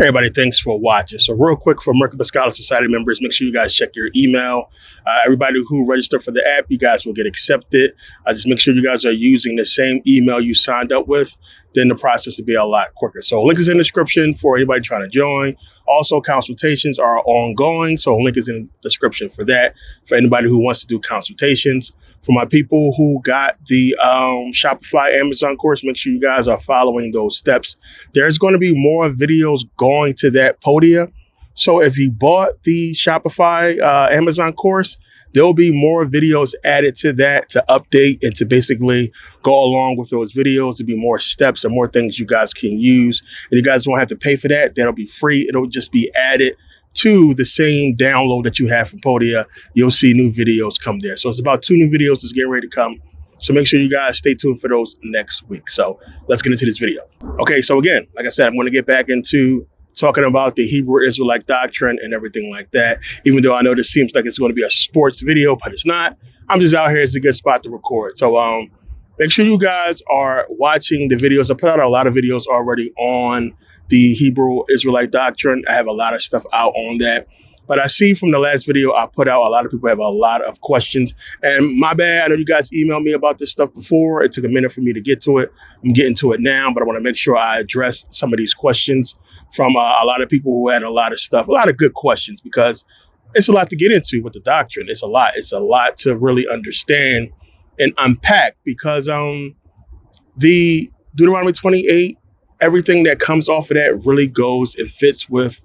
Hey everybody, thanks for watching. So real quick for Merkabah Scholar Society members, make sure you guys check your email. Everybody who registered for the app, you guys will get accepted. Just make sure you guys are using the same email you signed up with. Then the process will be a lot quicker. So link is in the description for anybody trying to join. Also, consultations are ongoing. So link is in the description for that, for anybody who wants to do consultations. For my people who got the Shopify Amazon course, make sure you guys are following those steps. There's going to be more videos going to that Podia. So if you bought the Shopify Amazon course, there'll be more videos added to that to update and to basically go along with those videos. There'll be more steps and more things you guys can use. And you guys won't have to pay for that. That'll be free. It'll just be added to the same download that you have from Podia. You'll see new videos come there. So it's about 2 new videos that's getting ready to come. So make sure you guys stay tuned for those next week. So let's get into this video. Okay, so again, like I said, I'm going to get back into talking about the Hebrew Israelite doctrine and everything like that. Even though I know this seems like it's going to be a sports video, but it's not. I'm just out here. It's a good spot to record. So make sure you guys are watching the videos. I put out a lot of videos already on the Hebrew Israelite doctrine. I have a lot of stuff out on that. But I see from the last video I put out, a lot of people have a lot of questions. And my bad, I know you guys emailed me about this stuff before. It took a minute for me to get to it. I'm getting to it now, but I want to make sure I address some of these questions from a lot of people who had a lot of stuff, a lot of good questions, because it's a lot to get into with the doctrine. It's a lot. It's a lot to really understand and unpack, because the Deuteronomy 28, everything that comes off of that really goes and fits with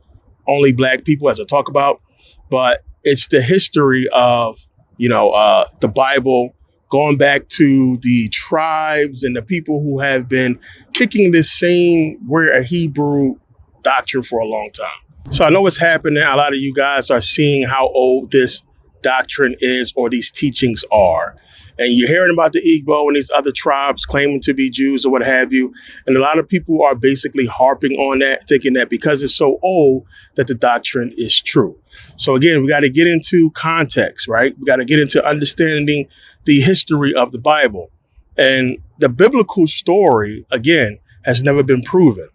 only Black people, as I talk about. But it's the history of, the Bible going back to the tribes and the people who have been kicking this same we're a Hebrew doctrine for a long time. So I know what's happening. A lot of you guys are seeing how old this doctrine is, or these teachings are. And you're hearing about the Igbo and these other tribes claiming to be Jews or what have you. And a lot of people are basically harping on that, thinking that because it's so old that the doctrine is true. So again, we got to get into context, right? We got to get into understanding the history of the Bible. And the biblical story, again, has never been proven.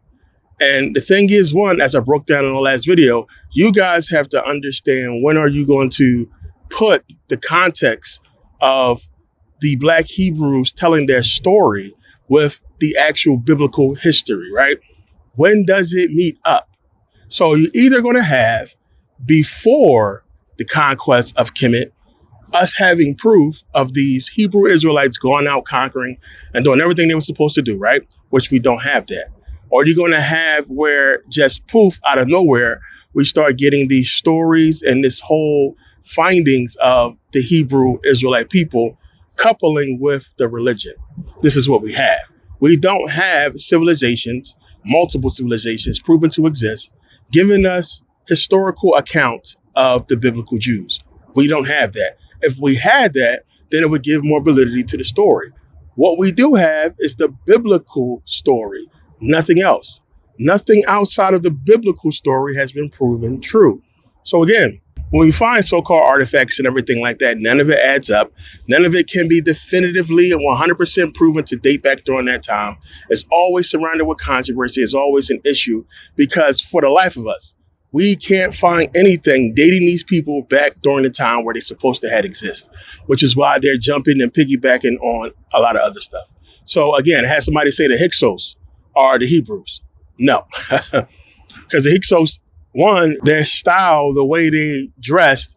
And the thing is, one, as I broke down in the last video, you guys have to understand, when are you going to put the context of the Black Hebrews telling their story with the actual biblical history, right? When does it meet up? So you're either going to have, before the conquest of Kemet, us having proof of these Hebrew Israelites going out conquering and doing everything they were supposed to do, right? Which we don't have that. Or you're going to have where just poof, out of nowhere, we start getting these stories and this whole findings of the Hebrew Israelite people coupling with the religion. This is what we have. We don't have civilizations, multiple civilizations proven to exist, giving us historical accounts of the biblical Jews. We don't have that. If we had that, then it would give more validity to the story. What we do have is the biblical story, nothing else. Nothing outside of the biblical story has been proven true. So again, when we find so-called artifacts and everything like that, none of it adds up. None of it can be definitively and 100% proven to date back during that time. It's always surrounded with controversy. It's always an issue, because for the life of us, we can't find anything dating these people back during the time where they're supposed to have exist, which is why they're jumping and piggybacking on a lot of other stuff. So again, I had somebody say the Hyksos are the Hebrews. No, because the Hyksos, one, their style, the way they dressed,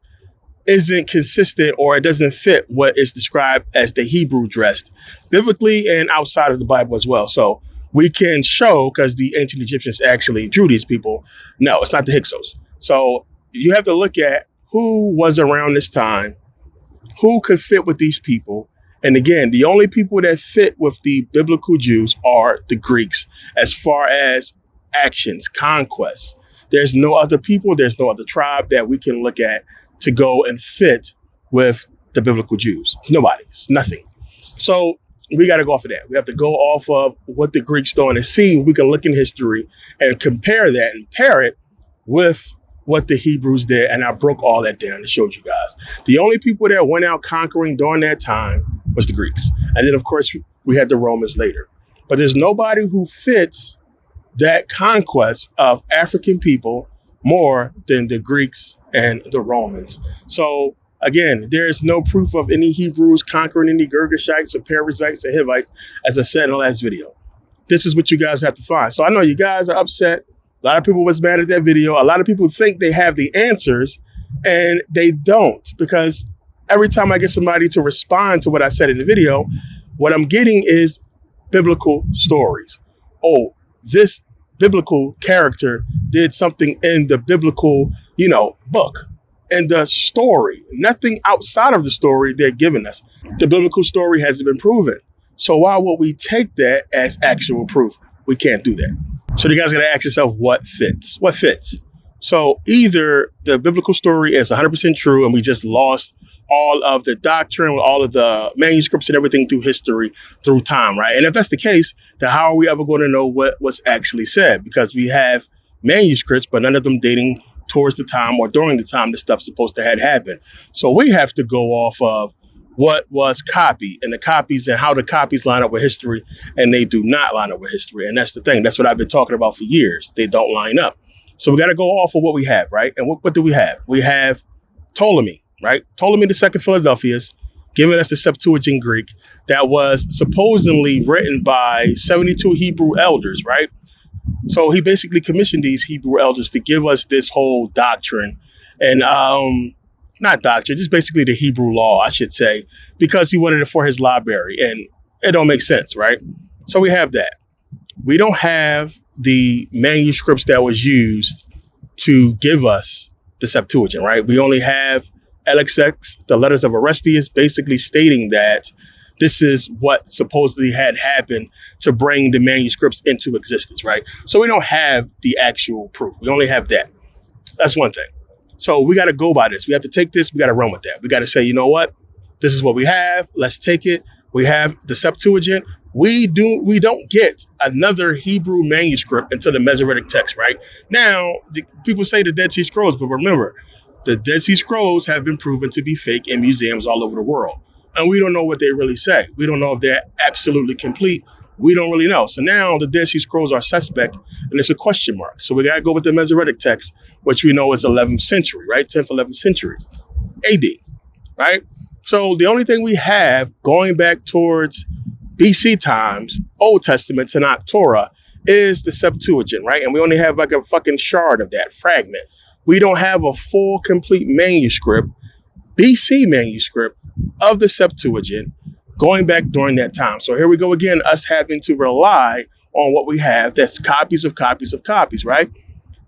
isn't consistent, or it doesn't fit what is described as the Hebrew dressed, biblically and outside of the Bible as well. So we can show, because the ancient Egyptians actually drew these people. No, it's not the Hyksos. So you have to look at who was around this time, who could fit with these people. And again, the only people that fit with the biblical Jews are the Greeks, as far as actions, conquests. There's no other people, there's no other tribe that we can look at to go and fit with the biblical Jews. It's nobody. It's nothing. So we got to go off of that. We have to go off of what the Greeks doing and see if we can look in history and compare that and pair it with what the Hebrews did. And I broke all that down and showed you guys. The only people that went out conquering during that time was the Greeks. And then, of course, we had the Romans later. But there's nobody who fits that conquest of African people more than the Greeks and the Romans. So again, there is no proof of any Hebrews conquering any Girgashites or Perizzites or Hivites, as I said in the last video. This is what you guys have to find. So I know you guys are upset. A lot of people was mad at that video. A lot of people think they have the answers, and they don't, because every time I get somebody to respond to what I said in the video, what I'm getting is biblical stories. Oh, this biblical character did something in the biblical, book. And the story, nothing outside of the story they're giving us. The biblical story hasn't been proven. So why would we take that as actual proof? We can't do that. So you guys got to ask yourself, what fits? What fits? So either the biblical story is 100% true and we just lost all of the doctrine, all of the manuscripts and everything through history, through time, right? And if that's the case, then how are we ever going to know what was actually said? Because we have manuscripts, but none of them dating towards the time or during the time this stuff's supposed to have happened. So we have to go off of what was copied and the copies and how the copies line up with history, and they do not line up with history. And that's the thing. That's what I've been talking about for years. They don't line up. So we got to go off of what we have, right? And what do we have? We have Ptolemy, right? Ptolemy II Philadelphus giving us the Septuagint Greek that was supposedly written by 72 Hebrew elders, right? So he basically commissioned these Hebrew elders to give us this whole doctrine and not doctrine, just basically the Hebrew law, I should say, because he wanted it for his library, and it don't make sense, right? So we have that. We don't have the manuscripts that was used to give us the Septuagint, right? We only have LXX, the letters of Orestes, basically stating that this is what supposedly had happened to bring the manuscripts into existence, right? So we don't have the actual proof. We only have that. That's one thing. So we got to go by this. We have to take this. We got to run with that. We got to say, you know what? This is what we have. Let's take it. We have the Septuagint. We don't get another Hebrew manuscript until the Masoretic text, right? Now, people say the Dead Sea Scrolls, but remember, the Dead Sea Scrolls have been proven to be fake in museums all over the world. And we don't know what they really say. We don't know if they're absolutely complete. We don't really know. So now the Dead Sea Scrolls are suspect, and it's a question mark. So we got to go with the Masoretic text, which we know is 11th century, right? 10th, 11th century AD, right? So the only thing we have going back towards BC times, Old Testament, Tanakh, Torah, is the Septuagint, right? And we only have like a fucking shard of that fragment. We don't have a full, complete manuscript, BC manuscript of the Septuagint going back during that time. So here we go again, us having to rely on what we have. That's copies of copies of copies, right?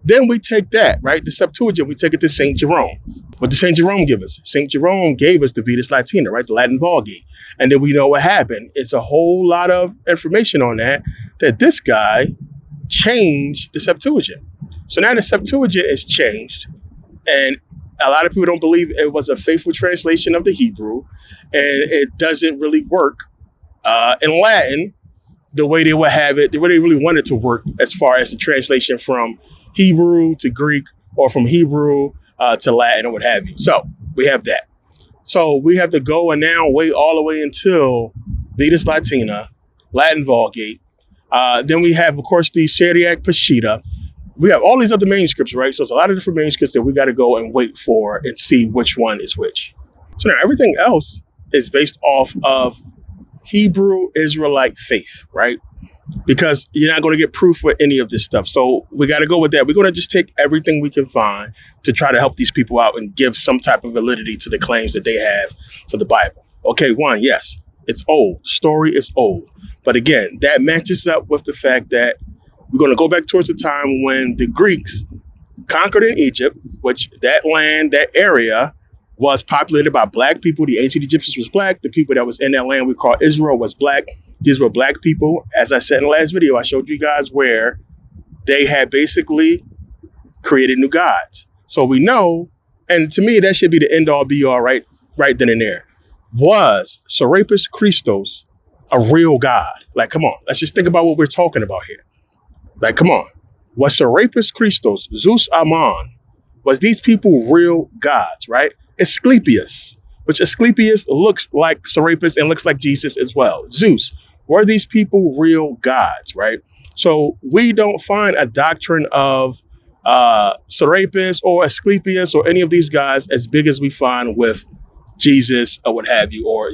Then we take that, right? The Septuagint, we take it to St. Jerome. What did St. Jerome give us? St. Jerome gave us the Vetus Latina, right? The Latin Vulgate. And then we know what happened. It's a whole lot of information on that this guy changed the Septuagint. So now the Septuagint is changed, and a lot of people don't believe it was a faithful translation of the Hebrew, and it doesn't really work in Latin the way they would have it, the way they really wanted to work as far as the translation from Hebrew to Greek or from Hebrew to Latin or what have you. So we have that. So we have to go and now wait all the way until Vetus Latina, Latin Vulgate. Then we have, of course, the Syriac Peshitta. We have all these other manuscripts, right? So it's a lot of different manuscripts that we got to go and wait for and see which one is which. So now everything else is based off of Hebrew Israelite faith, right? Because you're not going to get proof with any of this stuff. So we got to go with that. We're going to just take everything we can find to try to help these people out and give some type of validity to the claims that they have for the Bible. Okay, one, yes, it's old. The story is old. But again, that matches up with the fact that we're going to go back towards the time when the Greeks conquered in Egypt, which that land, that area was populated by black people. The ancient Egyptians was black. The people that was in that land we call Israel was black. These were black people. As I said in the last video, I showed you guys where they had basically created new gods. So we know, and to me, that should be the end all be all right then and there. Was Serapis Christos a real god? Like, come on, let's just think about what we're talking about here. Like, come on. Was Serapis Christos, Zeus Amon, was these people real gods, right? Asclepius, which Asclepius looks like Serapis and looks like Jesus as well. Zeus, were these people real gods, right? So we don't find a doctrine of Serapis or Asclepius or any of these guys as big as we find with Jesus or what have you, or,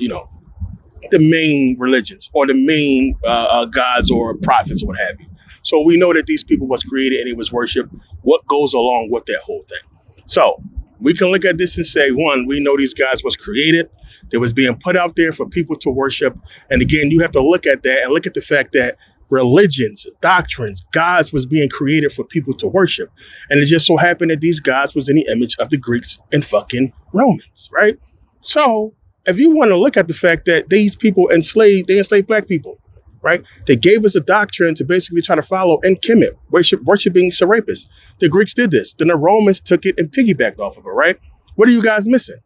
the main religions or the main gods or prophets or what have you. So we know that these people was created and it was worship. What goes along with that whole thing? So we can look at this and say, one, we know these guys was created. They was being put out there for people to worship. And again, you have to look at that and look at the fact that religions, doctrines, gods was being created for people to worship. And it just so happened that these gods was in the image of the Greeks and fucking Romans, right? So if you want to look at the fact that these people they enslaved black people, right? They gave us a doctrine to basically try to follow and commit, worshiping Serapis. The Greeks did this. Then the Romans took it and piggybacked off of it, right? What are you guys missing?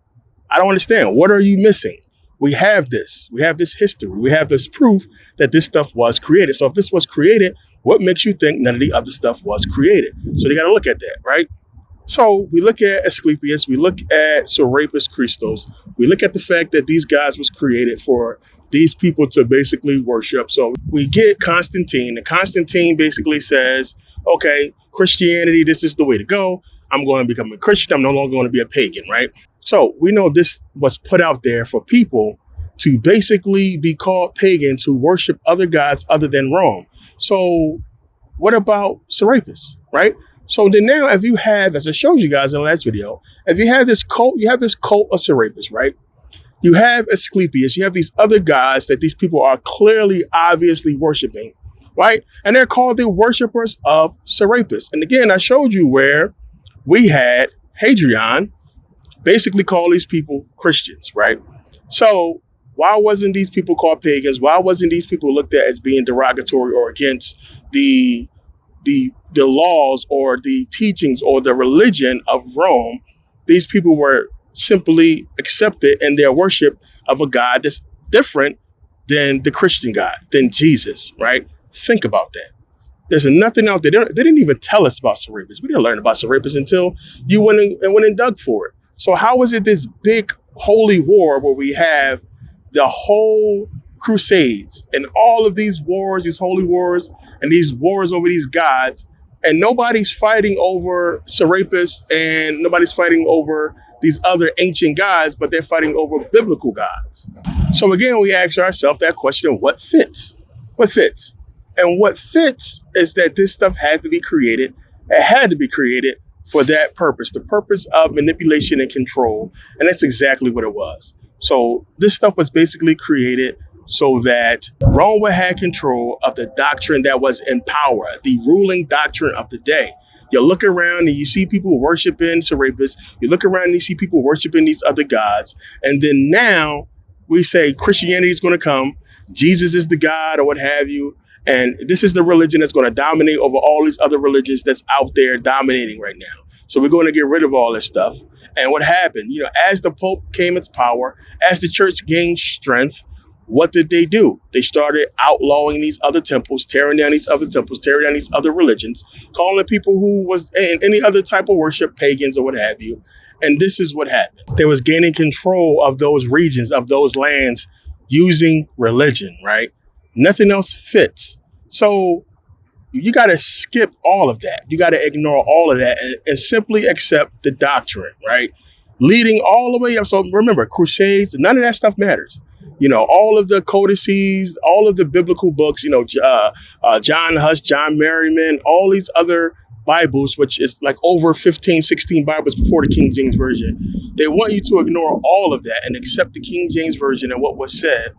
I don't understand. What are you missing? We have this. We have this history. We have this proof that this stuff was created. So if this was created, what makes you think none of the other stuff was created? So they got to look at that, right? So we look at Asclepius, we look at Serapis Christos, we look at the fact that these guys was created for these people to basically worship. So we get Constantine, and Constantine basically says, okay, Christianity, this is the way to go. I'm going to become a Christian. I'm no longer going to be a pagan, right? So we know this was put out there for people to basically be called pagans who worship other gods other than Rome. So what about Serapis, right? So then now, if you have, as I showed you guys in the last video, if you have this cult, of Serapis, right? You have Asclepius, you have these other guys that these people are clearly, obviously worshiping, right? And they're called the worshipers of Serapis. And again, I showed you where we had Hadrian basically call these people Christians, right? So why wasn't these people called pagans? Why wasn't these people looked at as being derogatory or against the laws or the teachings or the religion of Rome? These people were simply accepted in their worship of a God that's different than the Christian God, than Jesus, right? Think about that. There's nothing out there. They didn't even tell us about Serapis. We didn't learn about Serapis until you went and dug for it. So how is it this big holy war where we have the whole Crusades and all of these wars, these holy wars, and these wars over these gods, and nobody's fighting over Serapis and nobody's fighting over these other ancient gods, but they're fighting over biblical gods? So again, we ask ourselves that question, what fits? What fits? And what fits is that this stuff had to be created. It had to be created for that purpose, the purpose of manipulation and control. And that's exactly what it was. So this stuff was basically created so that Rome would have control of the doctrine that was in power, the ruling doctrine of the day. You look around and you see people worshiping Serapis. You look around and you see people worshiping these other gods. And then now we say Christianity is going to come. Jesus is the God or what have you. And this is the religion that's going to dominate over all these other religions that's out there dominating right now. So we're going to get rid of all this stuff. And what happened? As the Pope came into power, as the church gained strength, what did they do? They started outlawing these other temples, tearing down these other temples, tearing down these other religions, calling people who was in any other type of worship pagans or what have you. And this is what happened. They was gaining control of those regions, of those lands, using religion, right? Nothing else fits. So you got to skip all of that. You got to ignore all of that and simply accept the doctrine, right? Leading all the way up. So remember, Crusades, none of that stuff matters. All of the codices, all of the biblical books, John Huss, John Merriman, all these other Bibles, which is like over 15, 16 Bibles before the King James Version. They want you to ignore all of that and accept the King James Version and what was said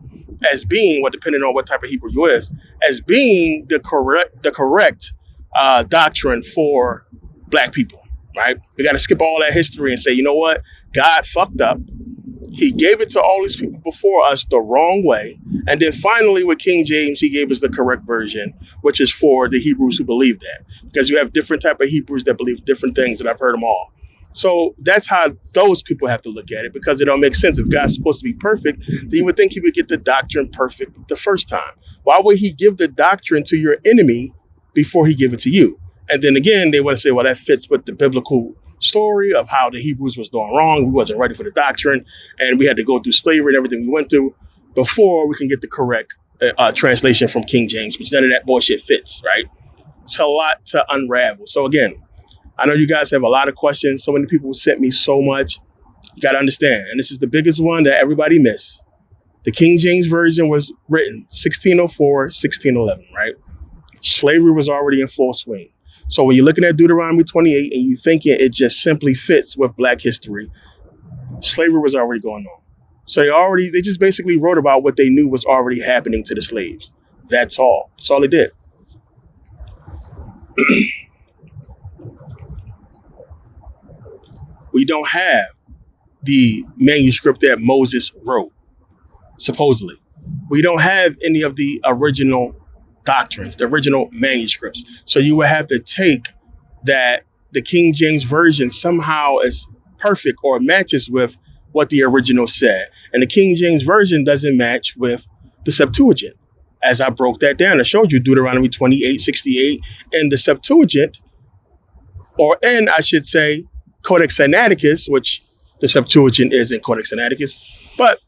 as being, depending on what type of Hebrew you is, as being the correct doctrine for Black people, right? We got to skip all that history and say, you know what? God fucked up. He gave it to all these people before us the wrong way. And then finally with King James, he gave us the correct version, which is for the Hebrews who believe that. Because you have different type of Hebrews that believe different things, and I've heard them all. So that's how those people have to look at it, because it don't make sense. If God's supposed to be perfect, then you would think he would get the doctrine perfect the first time. Why would he give the doctrine to your enemy before he give it to you? And then again, they want to say, well, that fits with the biblical story of how the Hebrews was doing wrong. We wasn't ready for the doctrine, and we had to go through slavery and everything we went through before we can get the correct translation from King James, which none of that bullshit fits, right? It's a lot to unravel. So again, I know you guys have a lot of questions. So many people sent me so much. You got to understand, and this is the biggest one that everybody missed. The King James Version was written 1604, 1611, right? Slavery was already in full swing. So when you're looking at Deuteronomy 28 and you thinking it just simply fits with Black history, slavery was already going on. So they just basically wrote about what they knew was already happening to the slaves. That's all. That's all they did. We don't have the manuscript that Moses wrote, supposedly. We don't have any of the original doctrines, the original manuscripts. So you would have to take that the King James Version somehow is perfect or matches with what the original said. And the King James Version doesn't match with the Septuagint. As I broke that down, I showed you Deuteronomy 28:68 and the Septuagint, and I should say Codex Sinaiticus, which the Septuagint is in Codex Sinaiticus. But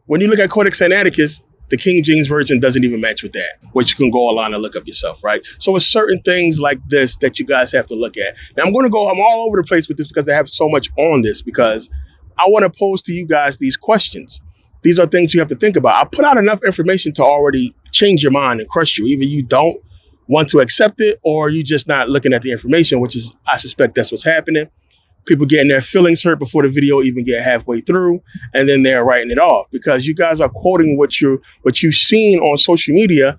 when you look at Codex Sinaiticus, the King James Version doesn't even match with that, which you can go online and look up yourself, right? So it's certain things like this that you guys have to look at. Now I'm all over the place with this because I have so much on this, because I want to pose to you guys these questions. These are things you have to think about. I put out enough information to already change your mind and crush you. Either you don't want to accept it or you just not looking at the information, which is, I suspect that's what's happening. People getting their feelings hurt before the video even get halfway through, and then they're writing it off because you guys are quoting what you've seen on social media,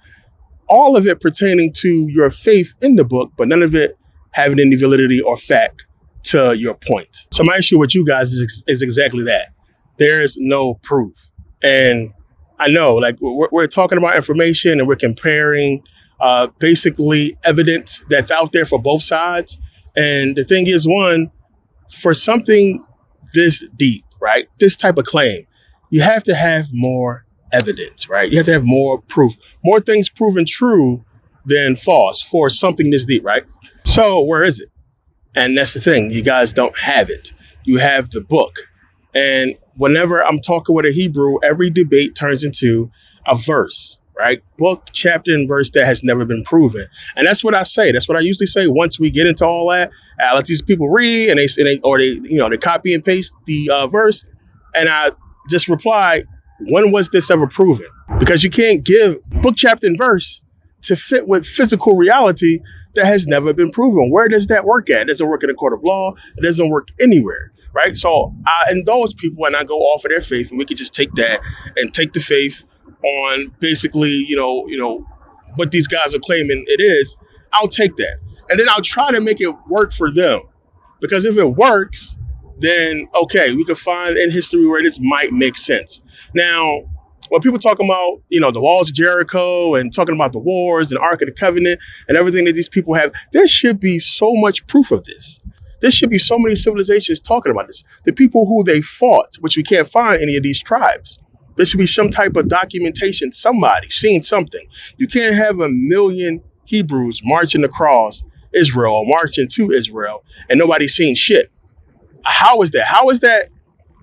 all of it pertaining to your faith in the book, but none of it having any validity or fact to your point. So my issue with you guys is exactly that. There's no proof. And I know, like, we're talking about information and we're comparing basically evidence that's out there for both sides. And the thing is, one, for something this deep, right, this type of claim, you have to have more evidence, right? You have to have more proof, more things proven true than false for something this deep, right? So where is it? And that's the thing. You guys don't have it. You have the book. And whenever I'm talking with a Hebrew, every debate turns into a verse, right? Book, chapter, and verse that has never been proven. And that's what I say. That's what I usually say. Once we get into all that, I let these people read and they copy and paste the verse. And I just reply, when was this ever proven? Because you can't give book, chapter, and verse to fit with physical reality that has never been proven. Where does that work at? It doesn't work in a court of law. It doesn't work anywhere, right? So I indulge people and I go off of their faith, and we could just take that and take the faith on basically, what these guys are claiming it is. I'll take that. And then I'll try to make it work for them. Because if it works, then okay, we can find in history where this might make sense. Now, when people talk about, the walls of Jericho and talking about the wars and Ark of the Covenant and everything that these people have, there should be so much proof of this. There should be so many civilizations talking about this. The people who they fought, which we can't find any of these tribes. There should be some type of documentation, somebody seen something. You can't have 1 million Hebrews marching across Israel or marching to Israel and nobody's seen shit. How is that? How is that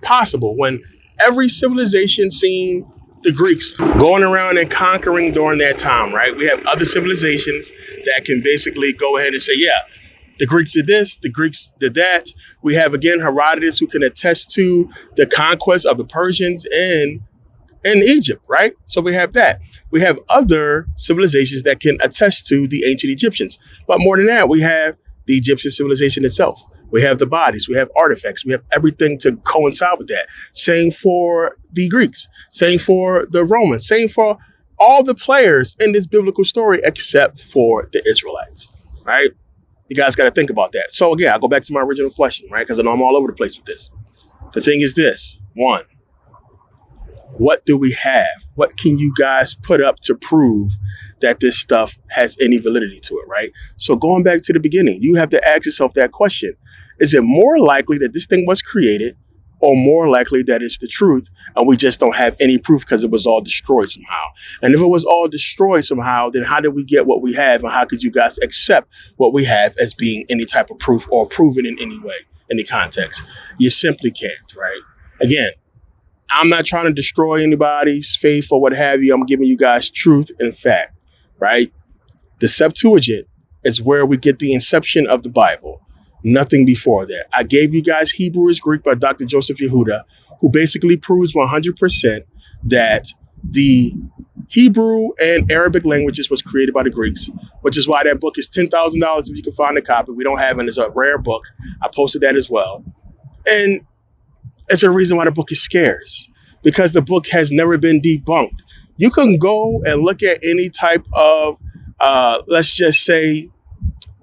possible when every civilization seen the Greeks going around and conquering during that time, right? We have other civilizations that can basically go ahead and say, yeah, the Greeks did this, the Greeks did that. We have, again, Herodotus, who can attest to the conquest of the Persians in Egypt, right? So we have that. We have other civilizations that can attest to the ancient Egyptians. But more than that, we have the Egyptian civilization itself. We have the bodies, we have artifacts, we have everything to coincide with that. Same for the Greeks, same for the Romans, same for all the players in this biblical story except for the Israelites, right? You guys got to think about that. So again, I'll go back to my original question, right? Because I know I'm all over the place with this. The thing is this, one, what do we have? What can you guys put up to prove that this stuff has any validity to it, right? So going back to the beginning, you have to ask yourself that question. Is it more likely that this thing was created or more likely that it's the truth and we just don't have any proof because it was all destroyed somehow? And if it was all destroyed somehow, then how did we get what we have, and how could you guys accept what we have as being any type of proof or proven in any way, any context? You simply can't, right? Again, I'm not trying to destroy anybody's faith or what have you. I'm giving you guys truth and fact, right? The Septuagint is where we get the inception of the Bible. Nothing before that. I gave you guys Hebrew is Greek by Dr. Joseph Yehuda, who basically proves 100% that the Hebrew and Arabic languages was created by the Greeks, which is why that book is $10,000 if you can find a copy. We don't have it. It's a rare book. I posted that as well. And it's a reason why the book is scarce, because the book has never been debunked. You can go and look at any type of, let's just say,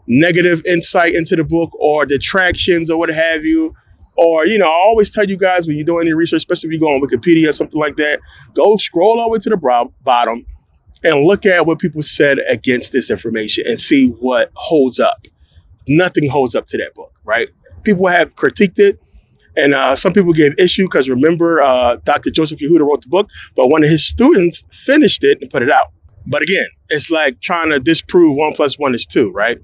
negative insight into the book or detractions or what have you. Or, I always tell you guys when you're doing any research, especially if you go on Wikipedia or something like that, go scroll all the way to the bottom and look at what people said against this information and see what holds up. Nothing holds up to that book, right? People have critiqued it. And some people gave issue because remember, Dr. Joseph Yehuda wrote the book, but one of his students finished it and put it out. But again, it's like trying to disprove 1 + 1 is 2, right?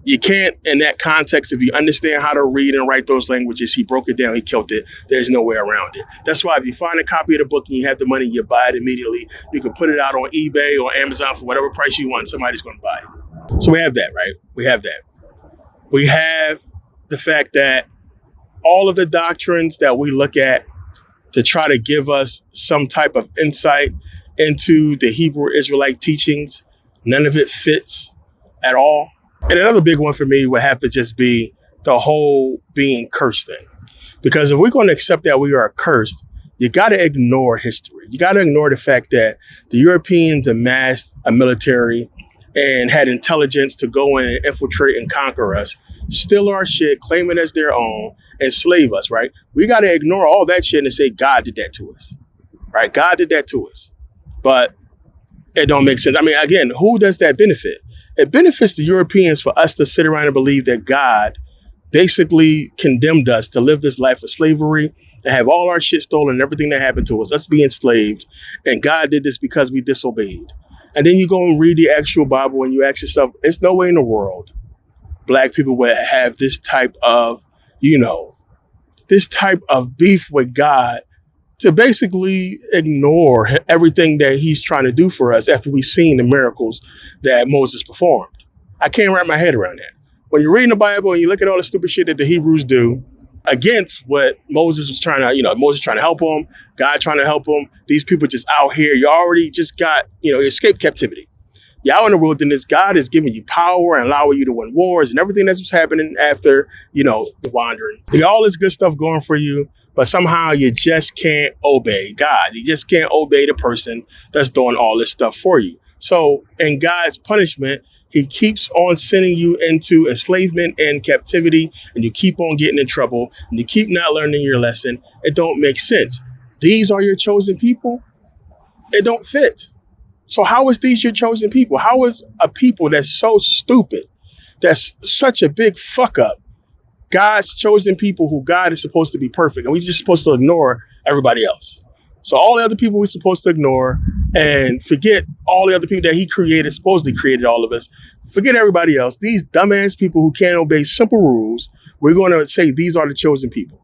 You can't, in that context, if you understand how to read and write those languages, he broke it down, he killed it. There's no way around it. That's why if you find a copy of the book and you have the money, you buy it immediately. You can put it out on eBay or Amazon for whatever price you want. Somebody's going to buy it. So we have that, right? We have that. We have the fact that all of the doctrines that we look at to try to give us some type of insight into the Hebrew Israelite teachings, none of it fits at all. And another big one for me would have to just be the whole being cursed thing. Because if we're going to accept that we are cursed, you got to ignore history. You got to ignore the fact that the Europeans amassed a military and had intelligence to go in and infiltrate and conquer us, steal our shit, claim it as their own, enslave us, right? We got to ignore all that shit and say God did that to us, right? God did that to us. But it don't make sense. I mean, again, who does that benefit? It benefits the Europeans for us to sit around and believe that God basically condemned us to live this life of slavery and have all our shit stolen and everything that happened to us, us being enslaved. And God did this because we disobeyed. And then you go and read the actual Bible and you ask yourself, there's no way in the world Black people would have this type of, this type of beef with God to basically ignore everything that he's trying to do for us after we've seen the miracles that Moses performed. I can't wrap my head around that. When you're reading the Bible and you look at all the stupid shit that the Hebrews do against what Moses was trying to, Moses trying to help them, God trying to help them, these people just out here, you already just got, escaped captivity. You're out in the wilderness, God is giving you power and allowing you to win wars and everything that's what's happening after, the wandering. You got all this good stuff going for you, but somehow you just can't obey God. You just can't obey the person that's doing all this stuff for you. So in God's punishment, he keeps on sending you into enslavement and captivity, and you keep on getting in trouble, and you keep not learning your lesson. It don't make sense. These are your chosen people? It don't fit. So how is these your chosen people? How is a people that's so stupid, that's such a big fuck up, God's chosen people who God is supposed to be perfect, and we're just supposed to ignore everybody else? So all the other people we're supposed to ignore and forget all the other people that he created, supposedly created all of us. Forget everybody else. These dumbass people who can't obey simple rules, we're going to say these are the chosen people,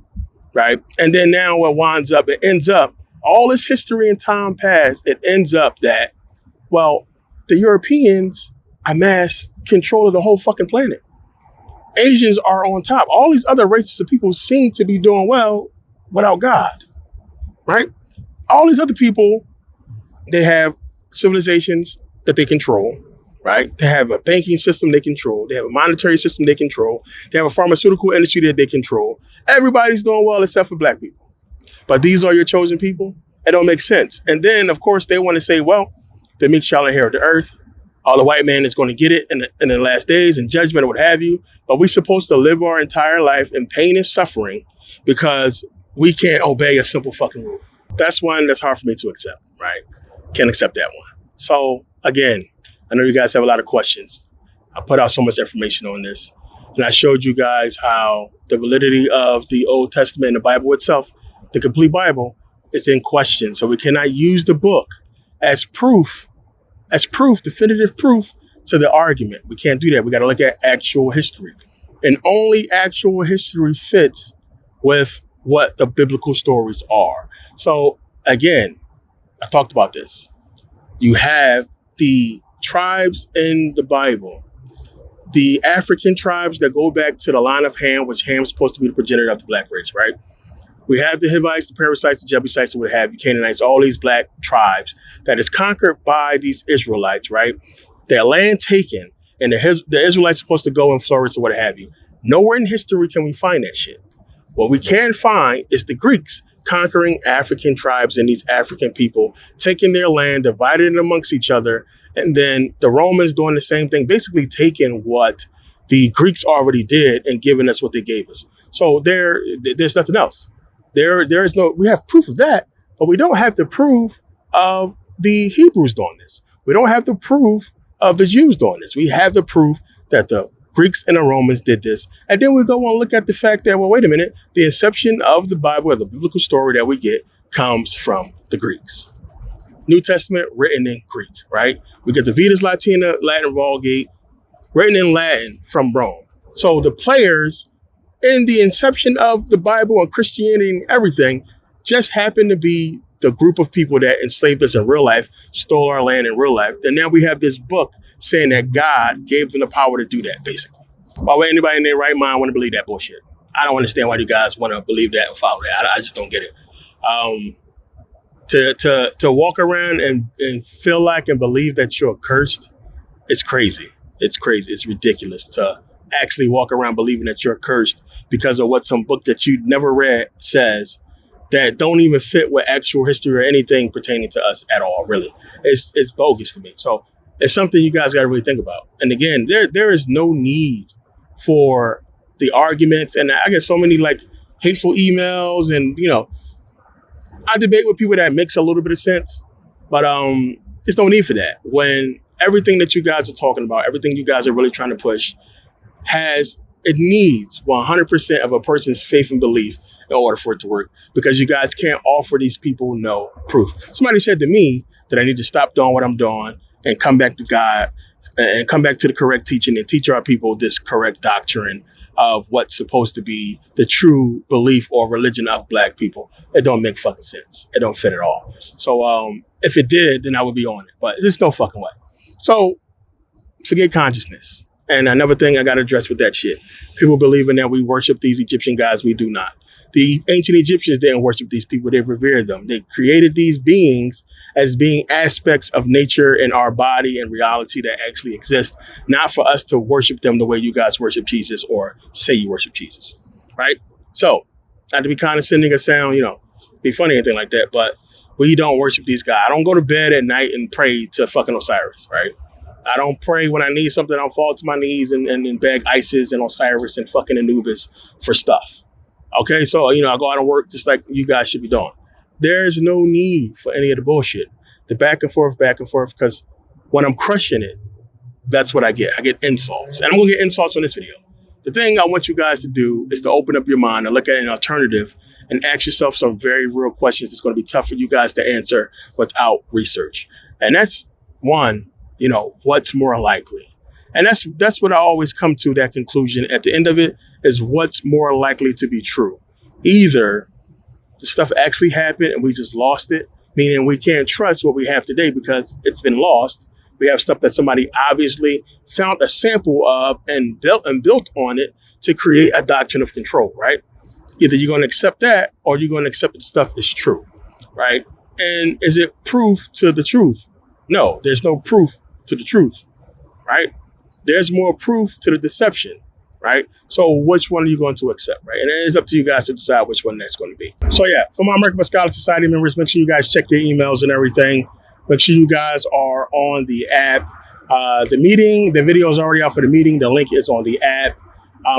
right? And then now it ends up, all this history and time past, it ends up that, well, the Europeans amassed control of the whole fucking planet. Asians are on top. All these other races of people seem to be doing well without God, right? All these other people, they have civilizations that they control, right? They have a banking system they control. They have a monetary system they control. They have a pharmaceutical industry that they control. Everybody's doing well except for Black people. But these are your chosen people? It don't make sense. And then, of course, they want to say, well, the meek shall inherit the earth. All the white man is going to get it in the last days and judgment or what have you. But we're supposed to live our entire life in pain and suffering because we can't obey a simple fucking rule. That's one that's hard for me to accept, right? Can't accept that one. So again, I know you guys have a lot of questions. I put out so much information on this, and I showed you guys how the validity of the Old Testament and the Bible itself, the complete Bible, is in question. So we cannot use the book as proof, definitive proof to the argument. We can't do that. We got to look at actual history. And only actual history fits with what the biblical stories are. So again, I talked about this. You have the tribes in the Bible, the African tribes that go back to the line of Ham, which Ham is supposed to be the progenitor of the black race, right? We have the Hivites, the Perizzites, the Jebusites, and what have you, Canaanites, all these black tribes that is conquered by these Israelites, right? Their land taken, and the Israelites supposed to go and flourish or what have you. Nowhere in history can we find that shit. What we can find is the Greeks conquering African tribes and these African people, taking their land, dividing it amongst each other, and then the Romans doing the same thing, basically taking what the Greeks already did and giving us what they gave us. So there's nothing else. We have proof of that, but we don't have the proof of the Hebrews doing this. We don't have the proof of the Jews doing this. We have the proof that the Greeks and the Romans did this. And then we go and look at the fact that, well, wait a minute, the inception of the Bible or the biblical story that we get comes from the Greeks. New Testament written in Greek, right? We get the Vetus Latina, Latin Vulgate, written in Latin from Rome. So the players in the inception of the Bible and Christianity and everything just happened to be the group of people that enslaved us in real life, stole our land in real life. And now we have this book saying that God gave them the power to do that, basically. Why would anybody in their right mind want to believe that bullshit? I don't understand why you guys want to believe that and follow that. I just don't get it. To walk around and feel like and believe that you're cursed, it's crazy. It's crazy. It's ridiculous to actually walk around believing that you're cursed because of what some book that you never read says that don't even fit with actual history or anything pertaining to us at all, really. It's bogus to me. So it's something you guys got to really think about. And again, there is no need for the arguments. And I get so many like hateful emails and, you know, I debate with people that makes a little bit of sense, but there's no need for that. When everything that you guys are talking about, everything you guys are really trying to push it needs 100% of a person's faith and belief in order for it to work, because you guys can't offer these people no proof. Somebody said to me that I need to stop doing what I'm doing and come back to God and come back to the correct teaching and teach our people this correct doctrine of what's supposed to be the true belief or religion of black people. It don't make fucking sense. It don't fit at all. So if it did, then I would be on it, but there's no fucking way. So forget consciousness. And another thing I got to address with that shit, people believing that we worship these Egyptian gods. We do not. The ancient Egyptians didn't worship these people. They revered them. They created these beings as being aspects of nature and our body and reality that actually exist, not for us to worship them the way you guys worship Jesus or say you worship Jesus, right? So, not to be condescending or sound, be funny or anything like that, but we don't worship these guys. I don't go to bed at night and pray to fucking Osiris, right? I don't pray when I need something. I'll fall to my knees and beg Isis and Osiris and fucking Anubis for stuff. Okay, so, I go out and work just like you guys should be doing. There's no need for any of the bullshit. The back and forth, because when I'm crushing it, that's what I get. I get insults. And I'm going to get insults on this video. The thing I want you guys to do is to open up your mind and look at an alternative and ask yourself some very real questions that's going to be tough for you guys to answer without research. And that's one, what's more likely? And that's what I always come to, that conclusion. At the end of it is what's more likely to be true. Either the stuff actually happened and we just lost it, meaning we can't trust what we have today because it's been lost. We have stuff that somebody obviously found a sample of and built on it to create a doctrine of control, right? Either you're going to accept that or you're going to accept that the stuff is true, right? And is it proof to the truth? No, there's no proof to the truth, right? There's more proof to the deception, right? So which one are you going to accept, right? And it is up to you guys to decide which one that's going to be. So yeah, for my Merkabah Scholar Society members, make sure you guys check your emails and everything. Make sure you guys are on the app. The video is already out for the meeting. The link is on the app.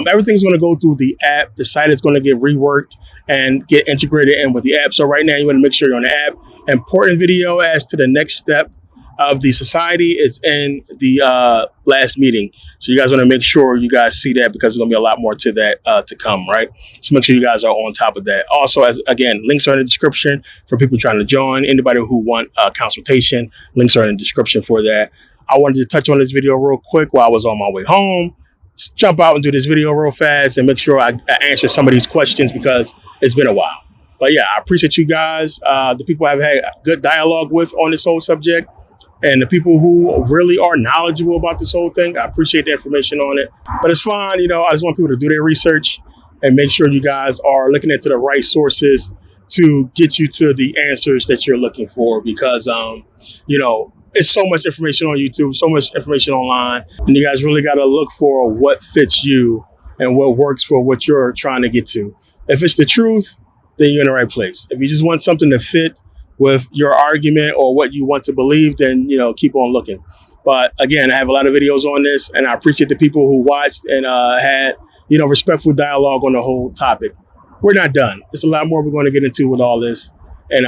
Everything's going to go through the app. The site is going to get reworked and get integrated in with the app. So right now you want to make sure you're on the app. Important video as to the next step of the society is in the last meeting. So you guys want to make sure you guys see that, because there's going to be a lot more to that to come, right? So make sure you guys are on top of that. Also, again, links are in the description for people trying to join. Anybody who want a consultation, links are in the description for that. I wanted to touch on this video real quick while I was on my way home. Just jump out and do this video real fast and make sure I answer some of these questions because it's been a while. But yeah, I appreciate you guys, the people I've had good dialogue with on this whole subject, and the people who really are knowledgeable about this whole thing. I appreciate the information on it. But it's fine, I just want people to do their research and make sure you guys are looking into the right sources to get you to the answers that you're looking for, because it's so much information on YouTube, so much information online, and you guys really got to look for what fits you and what works for what you're trying to get to. If it's the truth, then you're in the right place. If you just want something to fit with your argument or what you want to believe, then keep on looking. But again, I have a lot of videos on this, and I appreciate the people who watched and had respectful dialogue on the whole topic. We're not done. There's a lot more we're going to get into with all this. And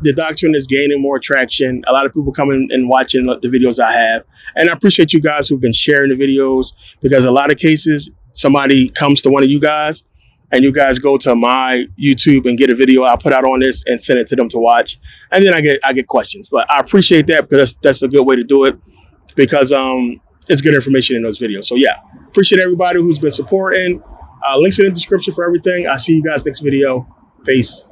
the doctrine is gaining more traction. A lot of people coming and watching the videos I have. And I appreciate you guys who've been sharing the videos, because a lot of cases, somebody comes to one of you guys and you guys go to my YouTube and get a video I put out on this and send it to them to watch. And then I get questions. But I appreciate that, because that's a good way to do it, because it's good information in those videos. So yeah, appreciate everybody who's been supporting. Links in the description for everything. I'll see you guys next video. Peace.